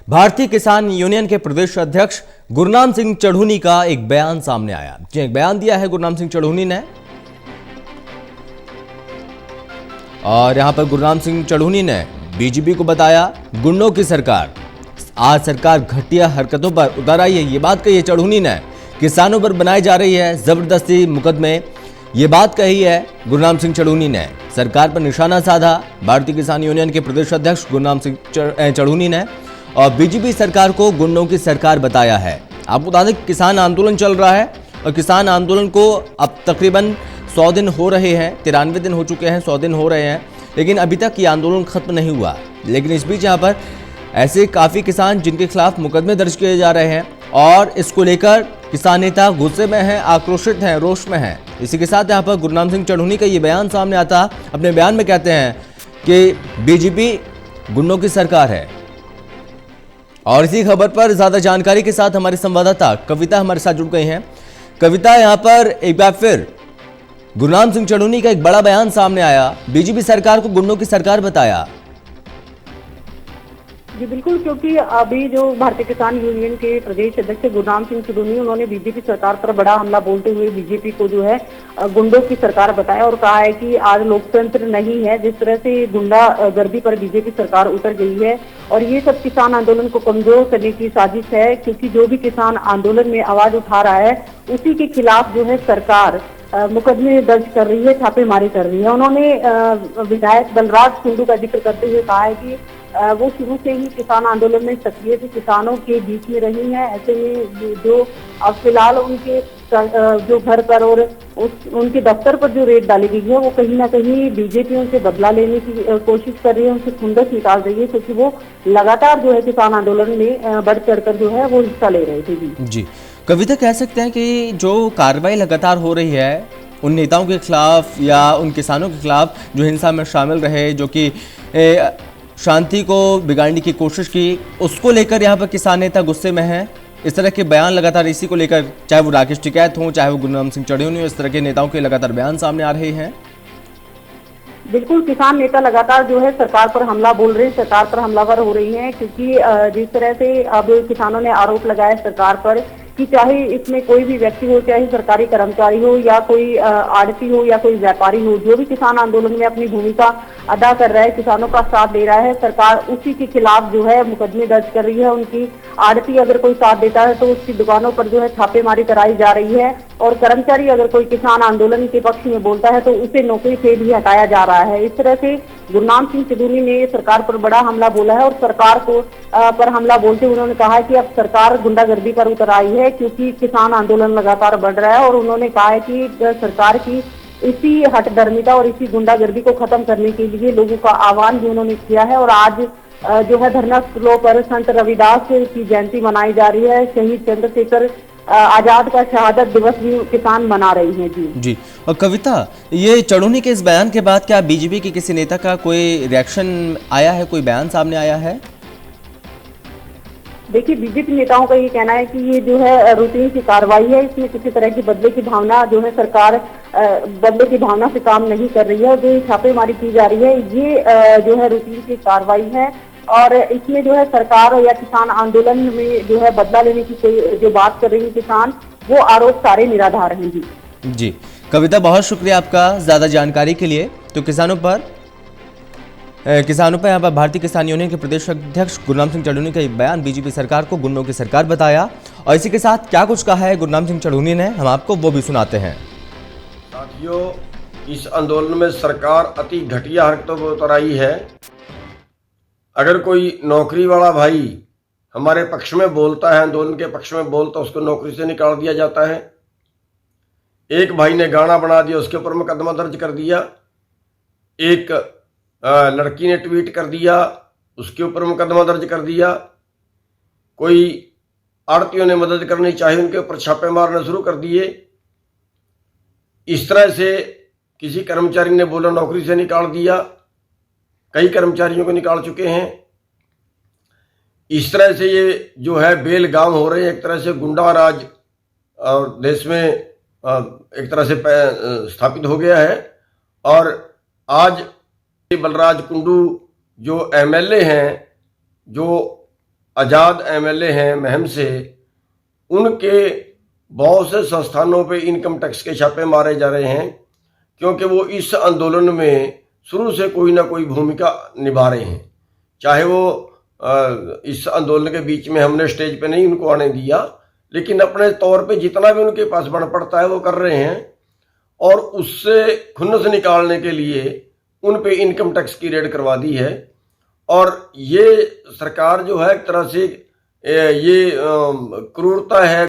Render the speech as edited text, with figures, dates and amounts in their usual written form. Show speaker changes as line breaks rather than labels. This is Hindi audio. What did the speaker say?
भारतीय किसान यूनियन के प्रदेश अध्यक्ष गुरनाम सिंह चढ़ूनी का एक बयान सामने आया। जो एक बयान दिया है गुरनाम सिंह चढ़ूनी ने, और यहां पर गुरनाम सिंह चढ़ूनी ने बीजेपी को बताया गुंडों की सरकार। आज सरकार घटिया हरकतों पर उतर आई है, ये बात कही है चढ़ूनी ने। किसानों पर बनाई जा रही है जबरदस्ती मुकदमे, ये बात कही है गुरनाम सिंह चढ़ूनी ने। सरकार पर निशाना साधा भारतीय किसान यूनियन के प्रदेश अध्यक्ष गुरनाम सिंह चढ़ूनी ने, और बीजेपी सरकार को गुंडों की सरकार बताया है। आपको बता दें किसान आंदोलन चल रहा है, और किसान आंदोलन को अब तकरीबन 100 दिन हो रहे हैं, 93 दिन हो चुके हैं, 100 दिन हो रहे हैं, लेकिन अभी तक ये आंदोलन खत्म नहीं हुआ। लेकिन इस बीच यहाँ पर ऐसे काफ़ी किसान जिनके खिलाफ मुकदमे दर्ज किए जा रहे हैं, और इसको लेकर किसान नेता गुस्से में हैं, आक्रोशित हैं, रोष में हैं। इसी के साथ यहाँ पर गुरनाम सिंह चढ़ूनी का ये बयान सामने आता। अपने बयान में कहते हैं कि बीजेपी गुंडों की सरकार है। और इसी खबर पर ज्यादा जानकारी के साथ हमारे संवाददाता कविता हमारे साथ जुड़ गई हैं। कविता, यहाँ पर एक बार फिर गुरनाम सिंह चढ़ूनी का एक बड़ा बयान सामने आया, बीजेपी सरकार को गुंडों की सरकार बताया।
जी बिल्कुल, क्योंकि अभी जो भारतीय किसान यूनियन के प्रदेश अध्यक्ष गुरनाम सिंह चढ़ूनी, उन्होंने बीजेपी सरकार पर बड़ा हमला बोलते हुए बीजेपी को जो है गुंडों की सरकार बताया, और कहा है कि आज लोकतंत्र नहीं है। जिस तरह से गुंडा गर्दी पर बीजेपी सरकार उतर गई है, और ये सब किसान आंदोलन को कमजोर करने की साजिश है, क्योंकि जो भी किसान आंदोलन में आवाज उठा रहा है उसी के खिलाफ जो है सरकार मुकदमे दर्ज कर रही है, छापेमारी कर रही है। उन्होंने विधायक बलराज कुंडू का जिक्र करते हुए कहा है कि वो शुरू से ही किसान आंदोलन में सक्रिय थे, किसानों के बीच में रही हैं। ऐसे में जो अब फिलहाल उनके जो घर पर और उनके दफ्तर पर जो रेड डाली गई है, वो कहीं ना कहीं बीजेपी उनसे बदला लेने की कोशिश कर रही है, उनसे खुंदस निकाल रही है, क्योंकि वो लगातार जो है किसान आंदोलन में बढ़ चढ़कर जो है वो हिस्सा ले रहे थे।
जी कविता, कह सकते हैं कि जो कार्रवाई लगातार हो रही है उन नेताओं के खिलाफ या उन किसानों के खिलाफ जो हिंसा में शामिल रहे, जो कि शांति को बिगाड़ने की कोशिश की, उसको लेकर यहाँ पर किसान नेता गुस्से में हैं। इस तरह के बयान लगातार इसी को लेकर, चाहे वो राकेश टिकैत हो, चाहे वो गुरनाम सिंह चढ़ूनी हो, इस तरह के नेताओं के लगातार बयान सामने आ रहे हैं।
बिल्कुल, किसान नेता लगातार जो है सरकार पर हमला बोल रहे हैं, सरकार पर हमलावर हो रही हैं, क्योंकि जिस तरह से अब किसानों ने आरोप लगाया सरकार पर कि चाहे इसमें कोई भी व्यक्ति हो, चाहे सरकारी कर्मचारी हो या कोई आड़ती हो या कोई व्यापारी हो, जो भी किसान आंदोलन में अपनी भूमिका अदा कर रहा है, किसानों का साथ दे रहा है, सरकार उसी के खिलाफ जो है मुकदमे दर्ज कर रही है। उनकी आड़ती अगर कोई साथ देता है तो उसकी दुकानों पर जो है छापेमारी कराई जा रही है, और कर्मचारी अगर कोई किसान आंदोलन के पक्ष में बोलता है तो उसे नौकरी से भी हटाया जा रहा है। इस तरह से गुरनाम सिंह चढ़ूनी ने सरकार पर बड़ा हमला बोला है, और सरकार को पर हमला बोलते हुए उन्होंने कहा है कि अब सरकार गुंडागर्दी पर उतर आई है, क्योंकि किसान आंदोलन लगातार बढ़ रहा है। और उन्होंने कहा है कि सरकार की इसी हठधर्मिता और इसी गुंडागर्दी को खत्म करने के लिए लोगों का आह्वान भी उन्होंने किया है। और आज जो है धरना स्थलों पर संत रविदास की जयंती मनाई जा रही है, शहीद चंद्रशेखर आजाद का शहादत दिवस भी किसान मना रही हैं। जी
और कविता, ये चढ़ूनी के इस बयान के बाद क्या बीजेपी के किसी नेता का कोई रिएक्शन आया है, कोई बयान सामने आया है?
देखिए, बीजेपी नेताओं का ये कहना है कि ये जो है रूटीन की कार्रवाई है, इसमें किसी तरह की बदले की भावना जो है सरकार बदले की भावना से काम नहीं कर रही है, और जो छापेमारी की जा रही है ये जो है रूटीन की कार्रवाई है, और इसमें जो है सरकार या किसान आंदोलन में जो है बदला लेने की कोई जो बात कर रही है किसान, वो आरोप सारे निराधार हैं।
जी कविता, बहुत शुक्रिया आपका ज्यादा जानकारी के लिए। तो किसानों पर यहाँ पर भारतीय किसान यूनियन के प्रदेश अध्यक्ष गुरनाम सिंह चढ़ूनी का एक बयान, बीजेपी सरकार को गुंडों की सरकार बताया, और इसी के साथ क्या कुछ कहा है गुरनाम सिंह चढ़ूनी ने, हम आपको वो भी सुनाते हैं।
साथियों, इस आंदोलन में सरकार अति घटिया हरकतों पर उतर आई है। अगर कोई नौकरी वाला भाई हमारे पक्ष में बोलता है, आंदोलन के पक्ष में बोलता, उसको नौकरी से निकाल दिया जाता है। एक भाई ने गाना बना दिया, उसके ऊपर मुकदमा दर्ज कर दिया। एक लड़की ने ट्वीट कर दिया, उसके ऊपर मुकदमा दर्ज कर दिया। कोई आड़तियों ने मदद करनी चाहिए, उनके ऊपर छापे मारने शुरू कर दिए। इस तरह से किसी कर्मचारी ने बोला नौकरी से निकाल दिया, कई कर्मचारियों को निकाल चुके हैं। इस तरह से ये जो है बेलगाम हो रहे हैं, एक तरह से गुंडा राज और देश में एक तरह से स्थापित हो गया है। और आज बलराज कुंडू जो एमएलए हैं, जो आज़ाद एमएलए हैं महम से, उनके बहुत से संस्थानों पे इनकम टैक्स के छापे मारे जा रहे हैं, क्योंकि वो इस आंदोलन में शुरू से कोई ना कोई भूमिका निभा रहे हैं। चाहे वो इस आंदोलन के बीच में हमने स्टेज पे नहीं उनको आने दिया, लेकिन अपने तौर पे जितना भी उनके पास बन पड़ता है वो कर रहे हैं, और उससे खुन्नस निकालने के लिए उन पे इनकम टैक्स की रेड करवा दी है। और ये सरकार जो है एक तरह से ये क्रूरता है